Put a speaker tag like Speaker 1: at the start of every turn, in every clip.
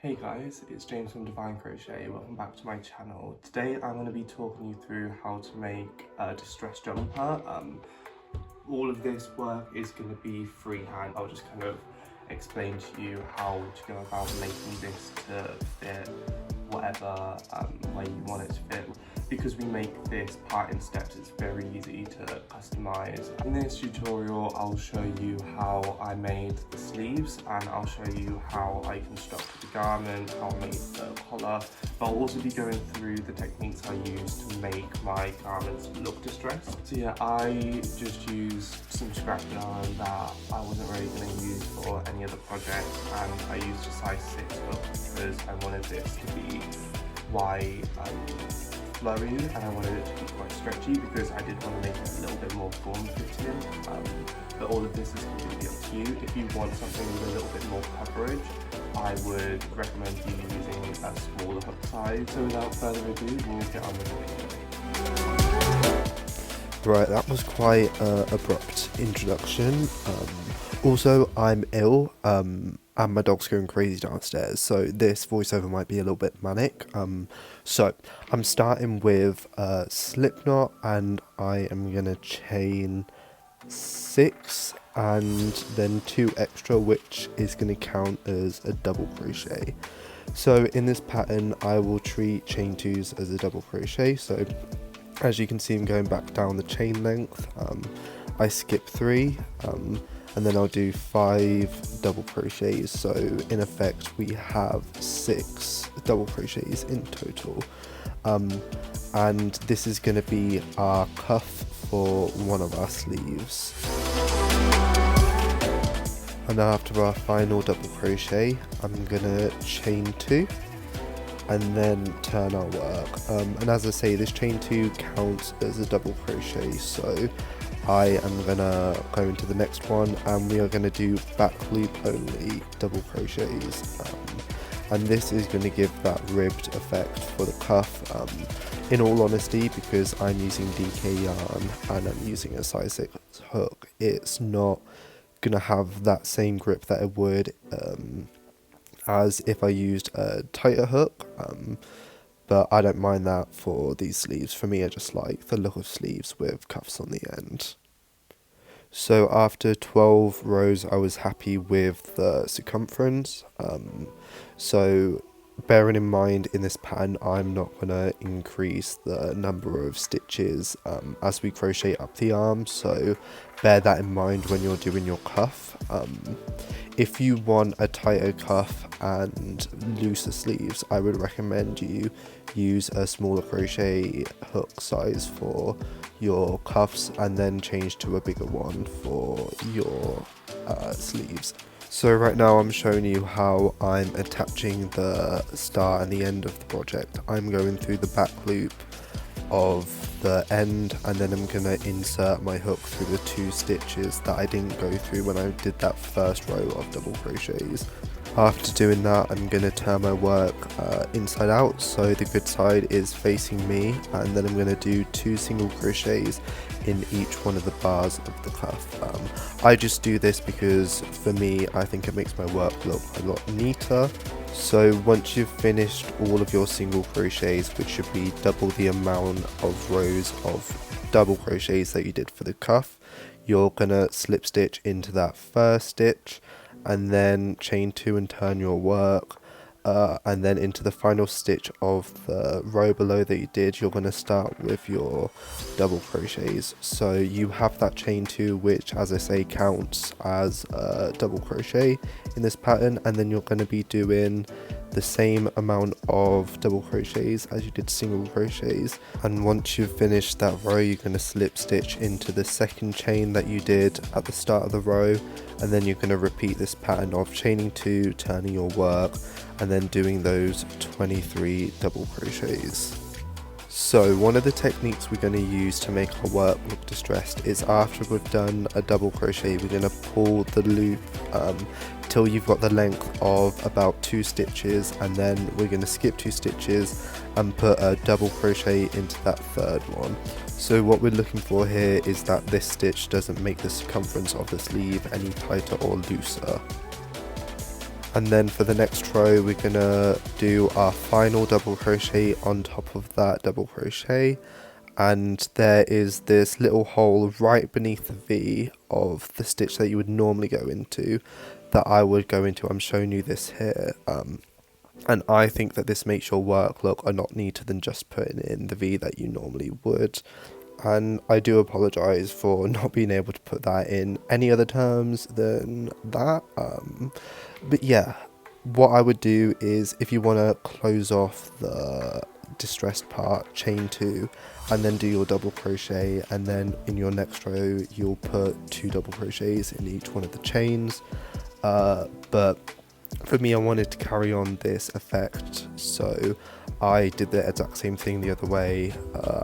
Speaker 1: Hey guys, it's James from DivyneCrochet. Welcome back to my channel. Today I'm going to be talking you through how to make a distress jumper. All of this work is going to be freehand. I'll just kind of explain to you how to go about making this to fit whatever way you want it to fit. Because we make this part in steps, it's very easy to customize. In this tutorial, I'll show you how I made the sleeves, and I'll show you how I constructed the garment, how I made the collar. But I'll also be going through the techniques I use to make my garments look distressed. So yeah, I just used some scrap yarn that I wasn't really going to use for any other project, and I used a size 6 hook because I wanted this to be wide flowy, and I wanted it to be quite stretchy because I did want to make it a little bit more form-fitting. But all of this is completely up to you. If you want something with a little bit more coverage, I would recommend you using a smaller hook size. So without further ado, we'll get on with the video.
Speaker 2: Right, that was quite an abrupt introduction. Also, I'm ill, and my dog's going crazy downstairs, so this voiceover might be a little bit manic. So I'm starting with a slip knot, and I am going to chain 6 and then 2 extra, which is going to count as a double crochet. So in this pattern, I will treat chain 2s as a double crochet. So as you can see, I'm going back down the chain length. I skip 3, and then I'll do 5 double crochets. So in effect, we have 6 double crochets in total. And this is going to be our cuff for one of our sleeves. And after our final double crochet, I'm going to chain 2. And then turn our work, and as I say, this chain 2 counts as a double crochet, so I am gonna go into the next one, and we are gonna do back loop only double crochets, and this is going to give that ribbed effect for the cuff. In all honesty, because I'm using DK yarn and I'm using a size 6 hook, it's not gonna have that same grip that it would as if I used a tighter hook, but I don't mind that for these sleeves. For me, I just like the look of sleeves with cuffs on the end. So after 12 rows, I was happy with the circumference. So bearing in mind, in this pattern, I'm not going to increase the number of stitches as we crochet up the arm, so bear that in mind when you're doing your cuff. If you want a tighter cuff and looser sleeves, I would recommend you use a smaller crochet hook size for your cuffs and then change to a bigger one for your sleeves. So right now I'm showing you how I'm attaching the start and the end of the project. I'm going through the back loop of the end, and then I'm going to insert my hook through the 2 stitches that I didn't go through when I did that first row of double crochets. After doing that, I'm going to turn my work inside out, so the good side is facing me, and then I'm going to do 2 single crochets in each one of the bars of the cuff. I just do this because for me, I think it makes my work look a lot neater. So once you've finished all of your single crochets, which should be double the amount of rows of double crochets that you did for the cuff, you're gonna slip stitch into that first stitch and then chain 2 and turn your work, and then into the final stitch of the row below that you did, you're going to start with your double crochets. So you have that chain 2, which, as I say, counts as a double crochet in this pattern, and then you're going to be doing the same amount of double crochets as you did single crochets. And once you've finished that row, you're going to slip stitch into the second chain that you did at the start of the row, and then you're going to repeat this pattern of chaining 2, turning your work, and then doing those 23 double crochets. So one of the techniques we're going to use to make our work look distressed is, after we've done a double crochet, we're going to pull the loop till you've got the length of about 2 stitches, and then we're going to skip 2 stitches and put a double crochet into that third one. So what we're looking for here is that this stitch doesn't make the circumference of the sleeve any tighter or looser. And then for the next row, we're gonna do our final double crochet on top of that double crochet. And there is this little hole right beneath the V of the stitch that you would normally go into, that I would go into. I'm showing you this here. And I think that this makes your work look a lot neater than just putting in the V that you normally would. And I do apologise for not being able to put that in any other terms than that. But yeah, what I would do is, if you want to close off the distressed part, chain 2 and then do your double crochet, and then in your next row you'll put 2 double crochets in each one of the chains. But for me, I wanted to carry on this effect, so I did the exact same thing the other way.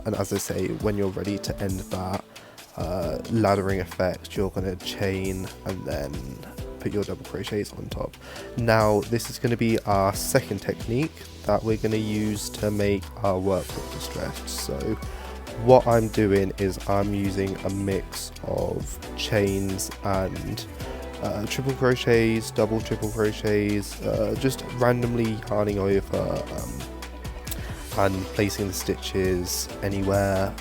Speaker 2: And as I say, when you're ready to end that laddering effect, you're going to chain and then put your double crochets on top. Now this is going to be our second technique that we're going to use to make our work look distressed. So what I'm doing is I'm using a mix of chains and triple crochets, double triple crochets, just randomly yarning over and placing the stitches anywhere.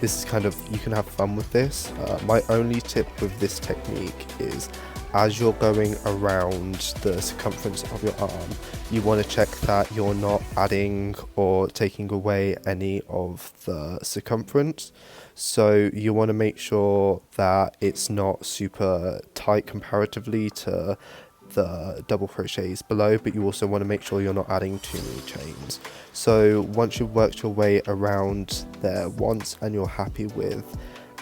Speaker 2: This is kind of, you can have fun with this. My only tip with this technique is, as you're going around the circumference of your arm, you want to check that you're not adding or taking away any of the circumference. So you want to make sure that it's not super tight comparatively to the double crochets below, but you also want to make sure you're not adding too many chains. So once you've worked your way around there once and you're happy with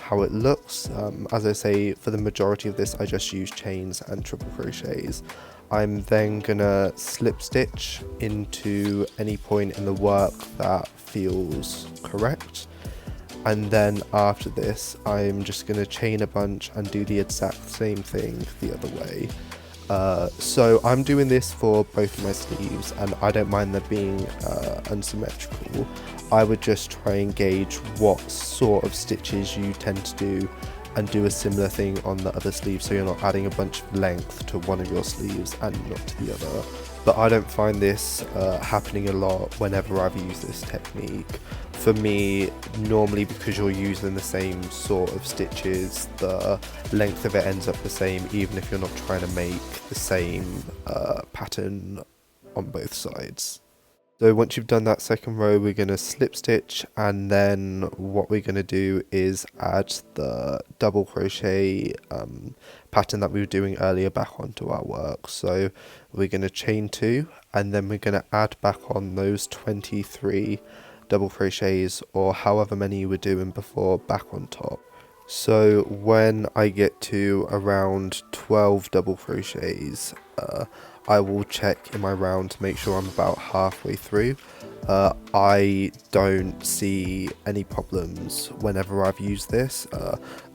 Speaker 2: how it looks, as I say, for the majority of this I just use chains and triple crochets. I'm then gonna slip stitch into any point in the work that feels correct, and then after this I'm just gonna chain a bunch and do the exact same thing the other way. So I'm doing this for both of my sleeves, and I don't mind them being unsymmetrical. I would just try and gauge what sort of stitches you tend to do and do a similar thing on the other sleeve, so you're not adding a bunch of length to one of your sleeves and not to the other. But I don't find this happening a lot whenever I've used this technique. For me, normally, because you're using the same sort of stitches, the length of it ends up the same, even if you're not trying to make the same pattern on both sides. So once you've done that second row, we're going to slip stitch, and then what we're going to do is add the double crochet pattern that we were doing earlier back onto our work. So we're going to chain 2, and then we're going to add back on those 23 double crochets, or however many you were doing before, back on top. So when I get to around 12 double crochets, I will check in my round to make sure I'm about halfway through. I don't see any problems whenever I've used this,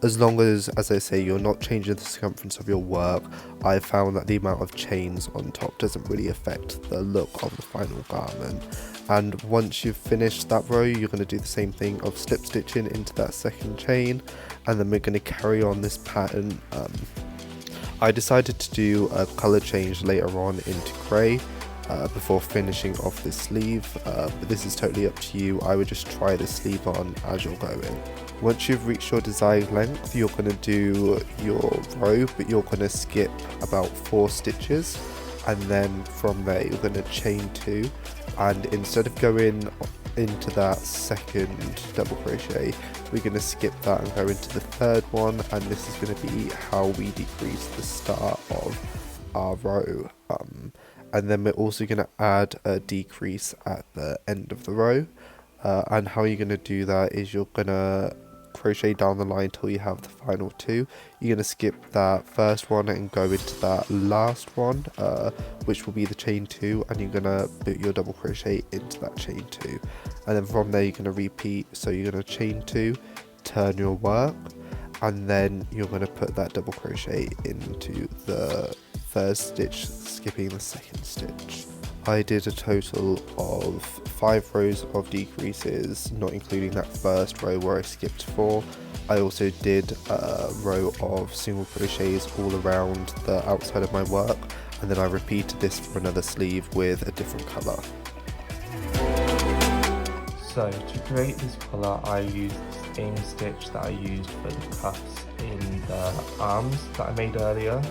Speaker 2: as long as I say, you're not changing the circumference of your work. I've found that the amount of chains on top doesn't really affect the look of the final garment. And once you've finished that row, you're going to do the same thing of slip stitching into that second chain, and then we're going to carry on this pattern. I decided to do a colour change later on into grey before finishing off this sleeve, but this is totally up to you. I would just try the sleeve on as you're going. Once you've reached your desired length, you're going to do your row, but you're going to skip about 4 stitches, and then from there you're going to chain 2, and instead of going into that second double crochet, we're going to skip that and go into the third one, and this is going to be how we decrease the start of our row. And then we're also going to add a decrease at the end of the row, and how you're going to do that is you're going to crochet down the line till you have the final 2. You're going to skip that first one and go into that last one, which will be the chain 2, and you're going to put your double crochet into that chain 2, and then from there you're going to repeat. So you're going to chain 2, turn your work, and then you're going to put that double crochet into the third stitch, skipping the second stitch. I did a total of 5 rows of decreases, not including that first row where I skipped 4. I also did a row of single crochets all around the outside of my work, and then I repeated this for another sleeve with a different colour.
Speaker 1: So to create this collar, I used the same stitch that I used for the cuffs in the arms that I made earlier.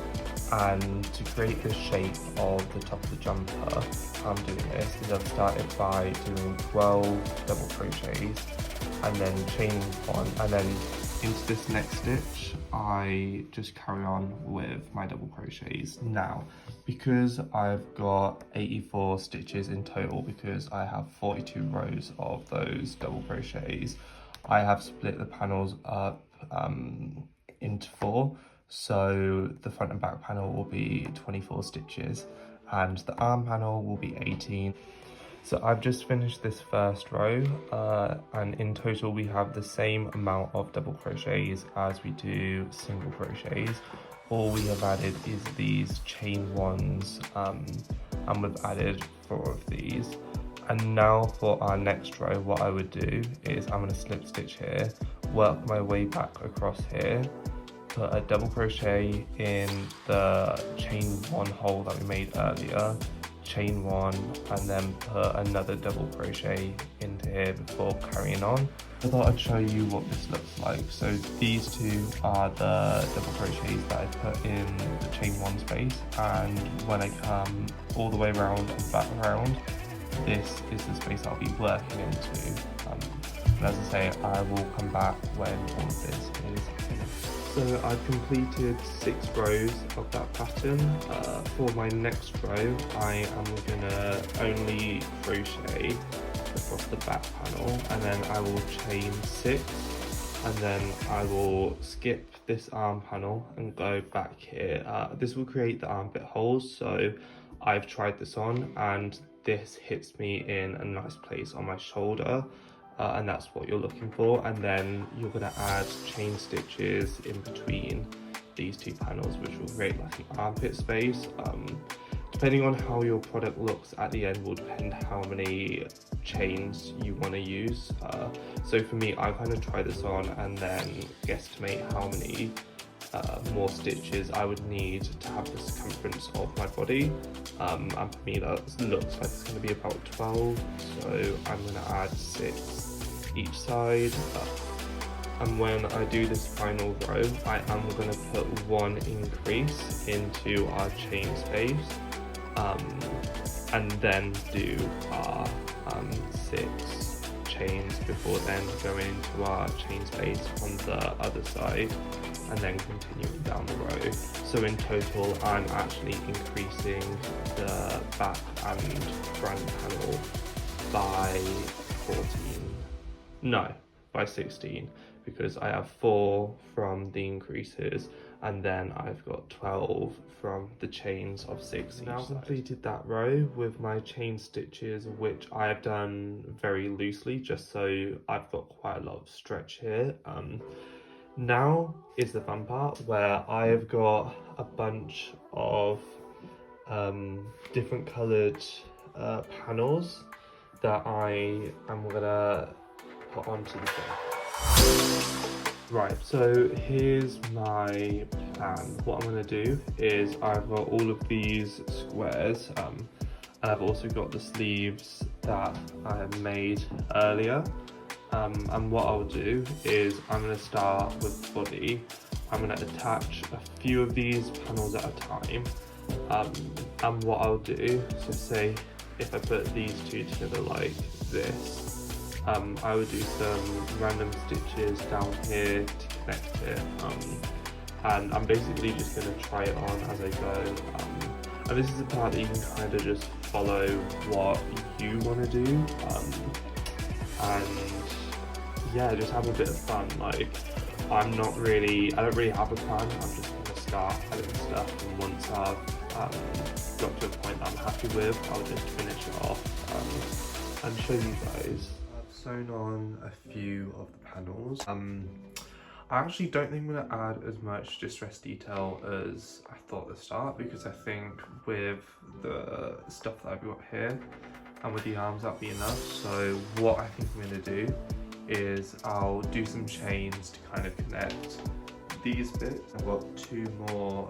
Speaker 1: And to create the shape of the top of the jumper, I'm doing this is I've started by doing 12 double crochets and then chaining one, and then into this next stitch I just carry on with my double crochets. Now, because I've got 84 stitches in total, because I have 42 rows of those double crochets, I have split the panels up into 4. So the front and back panel will be 24 stitches and the arm panel will be 18. So I've just finished this first row and in total we have the same amount of double crochets as we do single crochets. All we have added is these chain ones and we've added 4 of these. And now for our next row, what I would do is I'm going to slip stitch here, work my way back across here, put a double crochet in the chain 1 hole that we made earlier, chain 1, and then put another double crochet into here before carrying on. I thought I'd show you what this looks like. So these 2 are the double crochets that I put in the chain 1 space, and when I come all the way around and back around, this is the space I'll be working into. And as I say, I will come back when all of this is finished. So I've completed 6 rows of that pattern. For my next row, I am gonna only crochet across the back panel, and then I will chain 6, and then I will skip this arm panel and go back here. This will create the armpit holes, so I've tried this on and this hits me in a nice place on my shoulder. And that's what you're looking for, and then you're going to add chain stitches in between these 2 panels, which will create like an armpit space. Depending on how your product looks at the end will depend how many chains you want to use. So for me, I kind of try this on and then guesstimate how many more stitches I would need to have the circumference of my body, and for me that looks like it's going to be about 12, so I'm going to add 6 each side, and when I do this final row I am going to put 1 increase into our chain space, and then do our 6 chains before then going into our chain space on the other side, and then continuing down the row. So in total I'm actually increasing the back and front panel by 16, because I have 4 from the increases and then I've got 12 from the chains of 6 each. Now I've completed that row with my chain stitches, which I have done very loosely just so I've got quite a lot of stretch here. Now is the fun part where I've got a bunch of different coloured panels that I am gonna put onto the thing. Right, so here's my plan. What I'm gonna do is I've got all of these squares, and I've also got the sleeves that I have made earlier. And what I'll do is I'm going to start with the body. I'm going to attach a few of these panels at a time, and what I'll do, so say if I put these 2 together like this, I would do some random stitches down here to connect it, and I'm basically just going to try it on as I go, and this is the part that you can kind of just follow what you want to do, and yeah, just have a bit of fun. Like, I don't really have a plan, I'm just going to start adding stuff, and once I've got to a point that I'm happy with, I'll just finish it off and show you guys. I've sewn on a few of the panels. I actually don't think I'm going to add as much distress detail as I thought at the start, because I think with the stuff that I've got here and with the arms that'll be enough. So what I think I'm going to do is I'll do some chains to kind of connect these bits. I've got 2 more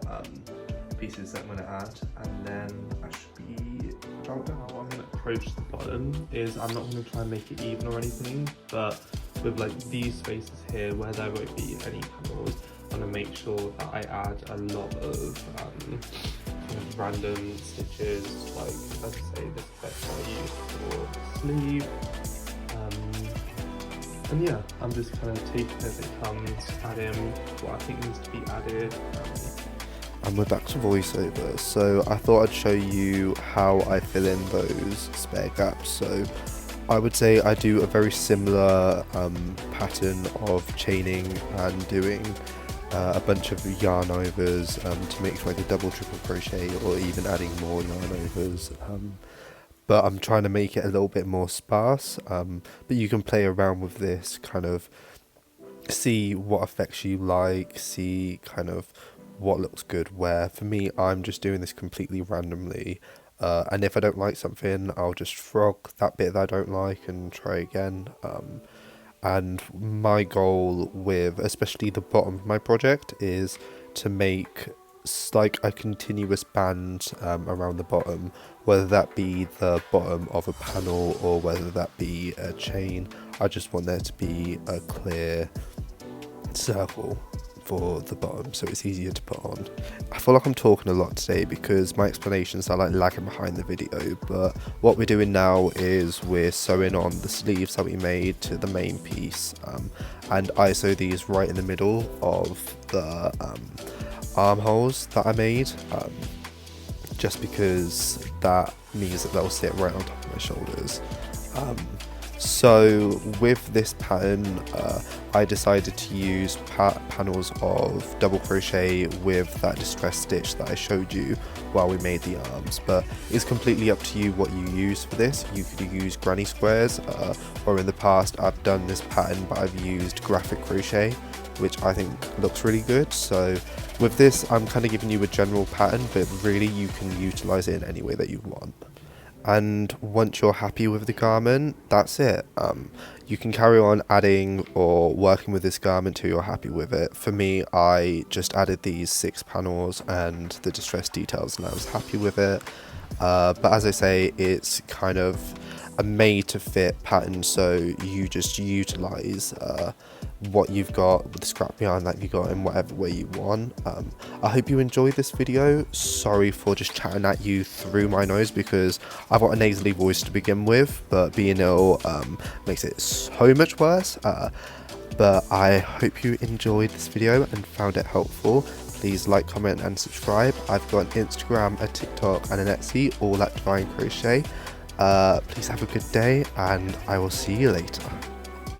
Speaker 1: pieces that I'm going to add, and then I should be about done. How I'm going to approach the bottom is I'm not going to try and make it even or anything, but with like these spaces here where there won't be any panels, I'm going to make sure that I add a lot of kind of random stitches, like as I say, this bit that I use for sleeve. And yeah, I'm just kind of taking it as it comes, adding what I think needs to be added.
Speaker 2: And we're back to voiceover, so I thought I'd show you how I fill in those spare gaps. So I would say I do a very similar pattern of chaining and doing a bunch of yarn overs to make like a double, triple crochet, or even adding more yarn overs. But I'm trying to make it a little bit more sparse, but you can play around with this, kind of see what effects you like, see kind of what looks good where. For me, I'm just doing this completely randomly, and if I don't like something, I'll just frog that bit that I don't like and try again. And my goal with especially the bottom of my project is to make like a continuous band around the bottom, whether that be the bottom of a panel or whether that be a chain. I just want there to be a clear circle for the bottom so it's easier to put on. I feel like I'm talking a lot today because my explanations are like lagging behind the video, but what we're doing now is we're sewing on the sleeves that we made to the main piece, and I sew these right in the middle of the armholes that I made, just because that means that they'll sit right on top of my shoulders. So with this pattern, I decided to use panels of double crochet with that distress stitch that I showed you while we made the arms, but it's completely up to you what you use for this. You could use granny squares, or in the past I've done this pattern but I've used graphic crochet, which I think looks really good. So with this, I'm kind of giving you a general pattern, but really you can utilize it in any way that you want. And once you're happy with the garment, that's it. You can carry on adding or working with this garment till you're happy with it. For me, I just added these 6 panels and the distress details and I was happy with it. But as I say, it's kind of a made to fit pattern, so you just utilize what you've got with the scrap yarn that you got in whatever way you want. I hope you enjoyed this video. Sorry for just chatting at you through my nose because I've got a nasally voice to begin with, but being ill makes it so much worse. But I hope you enjoyed this video and found it helpful. Please like, comment and subscribe. I've got an Instagram, a TikTok and an Etsy, all at DivyneCrochet. Please have a good day and I will see you later.